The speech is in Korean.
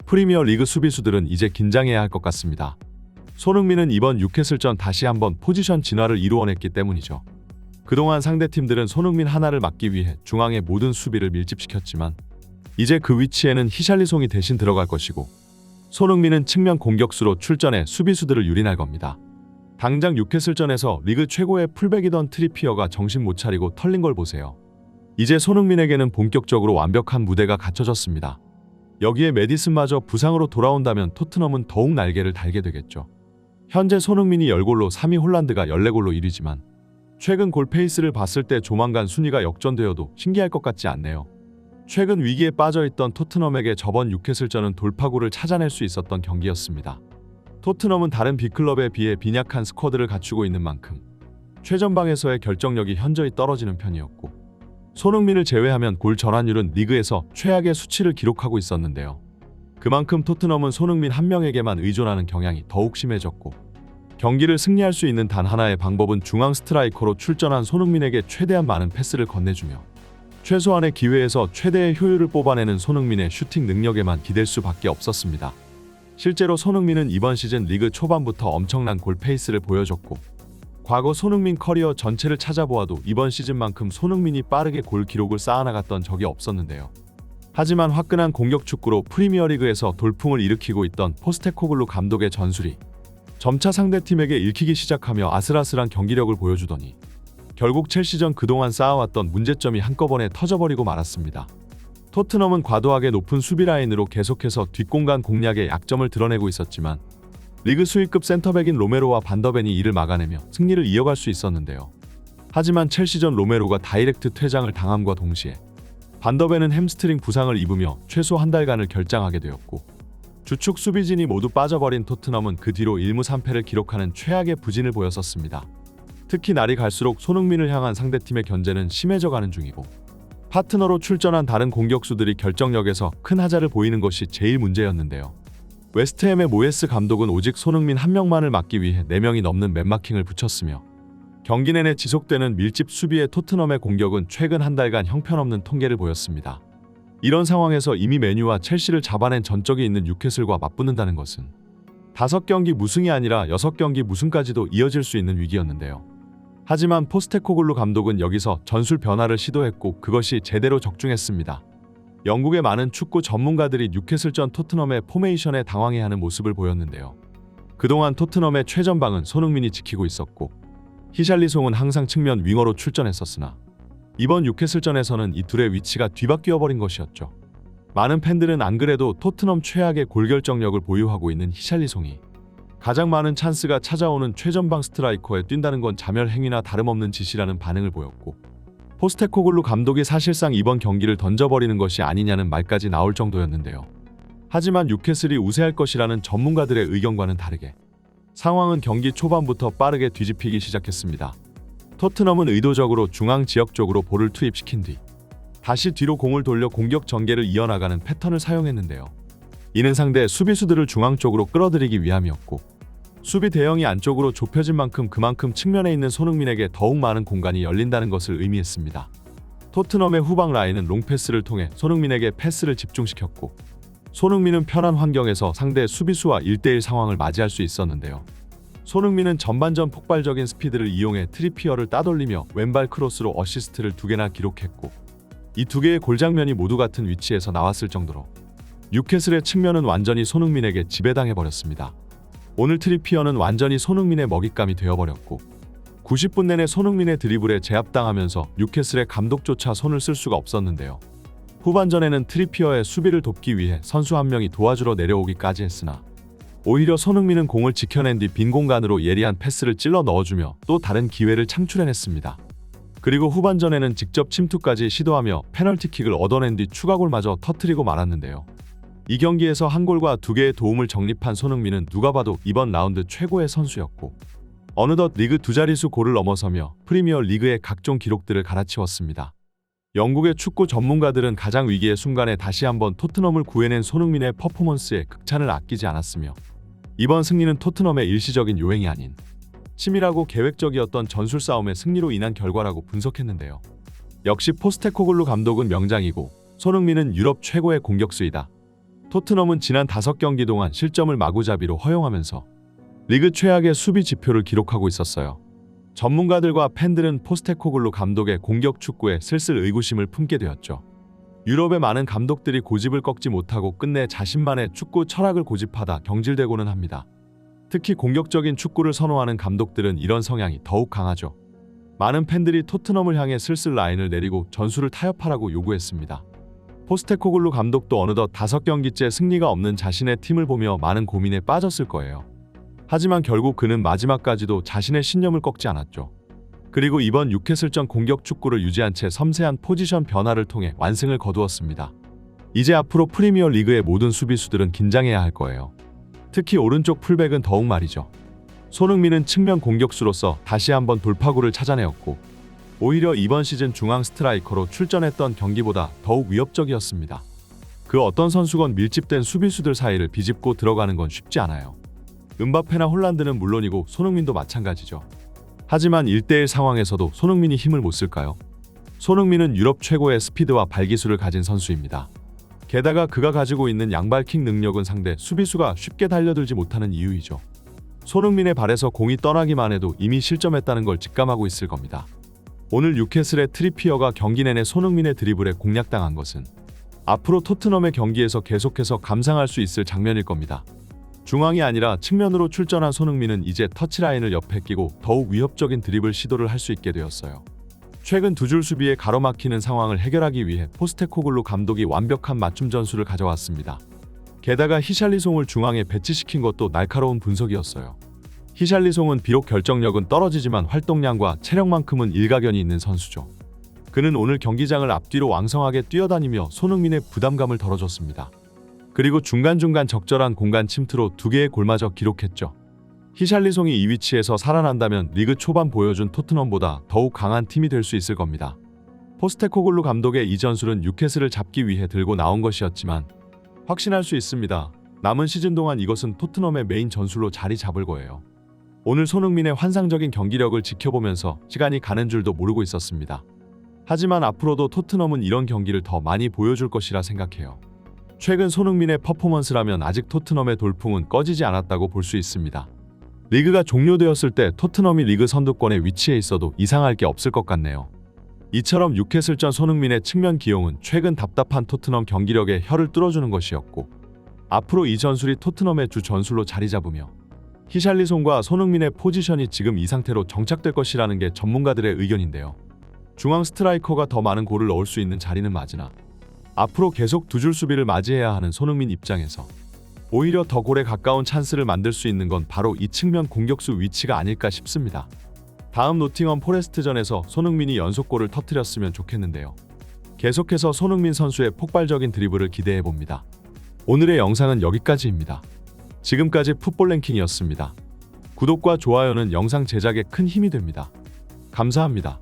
프리미어 리그 수비수들은 이제 긴장해야 할 것 같습니다. 손흥민은 이번 뉴캐슬전 다시 한번 포지션 진화를 이루어냈기 때문이죠. 그동안 상대팀들은 손흥민 하나를 막기 위해 중앙의 모든 수비를 밀집시켰지만 이제 그 위치에는 히샬리송이 대신 들어갈 것이고 손흥민은 측면 공격수로 출전해 수비수들을 유린할 겁니다. 당장 뉴캐슬전에서 리그 최고의 풀백이던 트리피어가 정신 못 차리고 털린 걸 보세요. 이제 손흥민에게는 본격적으로 완벽한 무대가 갖춰졌습니다. 여기에 메디슨마저 부상으로 돌아온다면 토트넘은 더욱 날개를 달게 되겠죠. 현재 손흥민이 10골로 3위 홀란드가 14골로 1위지만 최근 골 페이스를 봤을 때 조만간 순위가 역전되어도 신기할 것 같지 않네요. 최근 위기에 빠져있던 토트넘에게 저번 뉴캐슬전은 돌파구를 찾아낼 수 있었던 경기였습니다. 토트넘은 다른 빅클럽에 비해 빈약한 스쿼드를 갖추고 있는 만큼 최전방에서의 결정력이 현저히 떨어지는 편이었고 손흥민을 제외하면 골 전환율은 리그에서 최악의 수치를 기록하고 있었는데요. 그만큼 토트넘은 손흥민 한 명에게만 의존하는 경향이 더욱 심해졌고 경기를 승리할 수 있는 단 하나의 방법은 중앙 스트라이커로 출전한 손흥민에게 최대한 많은 패스를 건네주며 최소한의 기회에서 최대의 효율을 뽑아내는 손흥민의 슈팅 능력에만 기댈 수밖에 없었습니다. 실제로 손흥민은 이번 시즌 리그 초반부터 엄청난 골 페이스를 보여줬고 과거 손흥민 커리어 전체를 찾아보아도 이번 시즌만큼 손흥민이 빠르게 골 기록을 쌓아나갔던 적이 없었는데요. 하지만 화끈한 공격 축구로 프리미어리그에서 돌풍을 일으키고 있던 포스테코글루 감독의 전술이 점차 상대팀에게 읽히기 시작하며 아슬아슬한 경기력을 보여주더니 결국 첼시전 그동안 쌓아왔던 문제점이 한꺼번에 터져버리고 말았습니다. 토트넘은 과도하게 높은 수비 라인으로 계속해서 뒷공간 공략에 약점을 드러내고 있었지만 리그 수위급 센터백인 로메로와 반더벤이 이를 막아내며 승리를 이어갈 수 있었는데요. 하지만 첼시전 로메로가 다이렉트 퇴장을 당함과 동시에 반더벤은 햄스트링 부상을 입으며 최소 한 달간을 결장하게 되었고 주축 수비진이 모두 빠져버린 토트넘은 그 뒤로 1무 3패를 기록하는 최악의 부진을 보였었습니다. 특히 날이 갈수록 손흥민을 향한 상대팀의 견제는 심해져가는 중이고 파트너로 출전한 다른 공격수들이 결정력에서 큰 하자를 보이는 것이 제일 문제였는데요. 웨스트햄의 모예스 감독은 오직 손흥민 한 명만을 막기 위해 4명이 넘는 맨마킹을 붙였으며 경기 내내 지속되는 밀집 수비의 토트넘의 공격은 최근 한 달간 형편없는 통계를 보였습니다. 이런 상황에서 이미 맨유와 첼시를 잡아낸 전적이 있는 뉴캐슬과 맞붙는다는 것은 5경기 무승이 아니라 6경기 무승까지도 이어질 수 있는 위기였는데요. 하지만 포스테코글루 감독은 여기서 전술 변화를 시도했고 그것이 제대로 적중했습니다. 영국의 많은 축구 전문가들이 뉴캐슬전 토트넘의 포메이션에 당황해하는 모습을 보였는데요. 그동안 토트넘의 최전방은 손흥민이 지키고 있었고 히샬리송은 항상 측면 윙어로 출전했었으나 이번 뉴캐슬전에서는 이 둘의 위치가 뒤바뀌어버린 것이었죠. 많은 팬들은 안 그래도 토트넘 최악의 골결정력을 보유하고 있는 히샬리송이 가장 많은 찬스가 찾아오는 최전방 스트라이커에 뛴다는 건 자멸 행위나 다름없는 짓이라는 반응을 보였고 포스테코글루 감독이 사실상 이번 경기를 던져버리는 것이 아니냐는 말까지 나올 정도였는데요. 하지만 뉴캐슬이 우세할 것이라는 전문가들의 의견과는 다르게 상황은 경기 초반부터 빠르게 뒤집히기 시작했습니다. 토트넘은 의도적으로 중앙 지역 쪽으로 볼을 투입시킨 뒤 다시 뒤로 공을 돌려 공격 전개를 이어나가는 패턴을 사용했는데요. 이는 상대 수비수들을 중앙 쪽으로 끌어들이기 위함이었고 수비 대형이 안쪽으로 좁혀진 만큼 그만큼 측면에 있는 손흥민에게 더욱 많은 공간이 열린다는 것을 의미했습니다. 토트넘의 후방 라인은 롱패스를 통해 손흥민에게 패스를 집중시켰고 손흥민은 편한 환경에서 상대 수비수와 1대1 상황을 맞이할 수 있었는데요. 손흥민은 전반전 폭발적인 스피드를 이용해 트리피어를 따돌리며 왼발 크로스로 어시스트를 2개나 기록했고 이 2개의 골 장면이 모두 같은 위치에서 나왔을 정도로 뉴캐슬의 측면은 완전히 손흥민에게 지배당해버렸습니다. 오늘 트리피어는 완전히 손흥민의 먹잇감이 되어버렸고 90분 내내 손흥민의 드리블에 제압당하면서 뉴캐슬의 감독조차 손을 쓸 수가 없었는데요. 후반전에는 트리피어의 수비를 돕기 위해 선수 한 명이 도와주러 내려오기까지 했으나 오히려 손흥민은 공을 지켜낸 뒤 빈 공간으로 예리한 패스를 찔러 넣어주며 또 다른 기회를 창출해냈습니다. 그리고 후반전에는 직접 침투까지 시도하며 페널티킥을 얻어낸 뒤 추가골마저 터뜨리고 말았는데요. 이 경기에서 한 골과 2개의 도움을 적립한 손흥민은 누가 봐도 이번 라운드 최고의 선수였고 어느덧 리그 2자릿수 골을 넘어서며 프리미어 리그의 각종 기록들을 갈아치웠습니다. 영국의 축구 전문가들은 가장 위기의 순간에 다시 한번 토트넘을 구해낸 손흥민의 퍼포먼스에 극찬을 아끼지 않았으며 이번 승리는 토트넘의 일시적인 요행이 아닌 치밀하고 계획적이었던 전술 싸움의 승리로 인한 결과라고 분석했는데요. 역시 포스테코글루 감독은 명장이고 손흥민은 유럽 최고의 공격수이다. 토트넘은 지난 5경기 동안 실점을 마구잡이로 허용하면서 리그 최악의 수비 지표를 기록하고 있었어요. 전문가들과 팬들은 포스테코글루 감독의 공격 축구에 슬슬 의구심을 품게 되었죠. 유럽의 많은 감독들이 고집을 꺾지 못하고 끝내 자신만의 축구 철학을 고집하다 경질되고는 합니다. 특히 공격적인 축구를 선호하는 감독들은 이런 성향이 더욱 강하죠. 많은 팬들이 토트넘을 향해 슬슬 라인을 내리고 전술을 타협하라고 요구했습니다. 포스테코글루 감독도 어느덧 5경기째 승리가 없는 자신의 팀을 보며 많은 고민에 빠졌을 거예요. 하지만 결국 그는 마지막까지도 자신의 신념을 꺾지 않았죠. 그리고 이번 뉴캐슬전 공격 축구를 유지한 채 섬세한 포지션 변화를 통해 완승을 거두었습니다. 이제 앞으로 프리미어 리그의 모든 수비수들은 긴장해야 할 거예요. 특히 오른쪽 풀백은 더욱 말이죠. 손흥민은 측면 공격수로서 다시 한번 돌파구를 찾아내었고 오히려 이번 시즌 중앙 스트라이커로 출전했던 경기보다 더욱 위협적이었습니다. 그 어떤 선수건 밀집된 수비수들 사이를 비집고 들어가는 건 쉽지 않아요. 음바페나 홀란드는 물론이고 손흥민도 마찬가지죠. 하지만 1대1 상황에서도 손흥민이 힘을 못 쓸까요? 손흥민은 유럽 최고의 스피드와 발기술을 가진 선수입니다. 게다가 그가 가지고 있는 양발킥 능력은 상대 수비수가 쉽게 달려들지 못하는 이유이죠. 손흥민의 발에서 공이 떠나기만 해도 이미 실점했다는 걸 직감하고 있을 겁니다. 오늘 뉴캐슬의 트리피어가 경기 내내 손흥민의 드리블에 공략당한 것은 앞으로 토트넘의 경기에서 계속해서 감상할 수 있을 장면일 겁니다. 중앙이 아니라 측면으로 출전한 손흥민은 이제 터치라인을 옆에 끼고 더욱 위협적인 드리블 시도를 할 수 있게 되었어요. 최근 두 줄 수비에 가로막히는 상황을 해결하기 위해 포스테코글루 감독이 완벽한 맞춤 전술을 가져왔습니다. 게다가 히샬리송을 중앙에 배치시킨 것도 날카로운 분석이었어요. 히샬리송은 비록 결정력은 떨어지지만 활동량과 체력만큼은 일가견이 있는 선수죠. 그는 오늘 경기장을 앞뒤로 왕성하게 뛰어다니며 손흥민의 부담감을 덜어줬습니다. 그리고 중간중간 적절한 공간 침투로 2개의 골마저 기록했죠. 히샬리송이 이 위치에서 살아난다면 리그 초반 보여준 토트넘보다 더욱 강한 팀이 될 수 있을 겁니다. 포스테코글루 감독의 이 전술은 뉴캐슬을 잡기 위해 들고 나온 것이었지만 확신할 수 있습니다. 남은 시즌 동안 이것은 토트넘의 메인 전술로 자리 잡을 거예요. 오늘 손흥민의 환상적인 경기력을 지켜보면서 시간이 가는 줄도 모르고 있었습니다. 하지만 앞으로도 토트넘은 이런 경기를 더 많이 보여줄 것이라 생각해요. 최근 손흥민의 퍼포먼스라면 아직 토트넘의 돌풍은 꺼지지 않았다고 볼 수 있습니다. 리그가 종료되었을 때 토트넘이 리그 선두권에 위치해 있어도 이상할 게 없을 것 같네요. 이처럼 뉴캐슬전 손흥민의 측면 기용은 최근 답답한 토트넘 경기력에 혀를 뚫어주는 것이었고 앞으로 이 전술이 토트넘의 주 전술로 자리 잡으며 히샬리송과 손흥민의 포지션이 지금 이 상태로 정착될 것이라는 게 전문가들의 의견인데요. 중앙 스트라이커가 더 많은 골을 넣을 수 있는 자리는 맞으나 앞으로 계속 두 줄 수비를 맞이해야 하는 손흥민 입장에서 오히려 더 골에 가까운 찬스를 만들 수 있는 건 바로 이 측면 공격수 위치가 아닐까 싶습니다. 다음 노팅엄 포레스트전에서 손흥민이 연속골을 터뜨렸으면 좋겠는데요. 계속해서 손흥민 선수의 폭발적인 드리블을 기대해봅니다. 오늘의 영상은 여기까지입니다. 지금까지 풋볼 랭킹이었습니다. 구독과 좋아요는 영상 제작에 큰 힘이 됩니다. 감사합니다.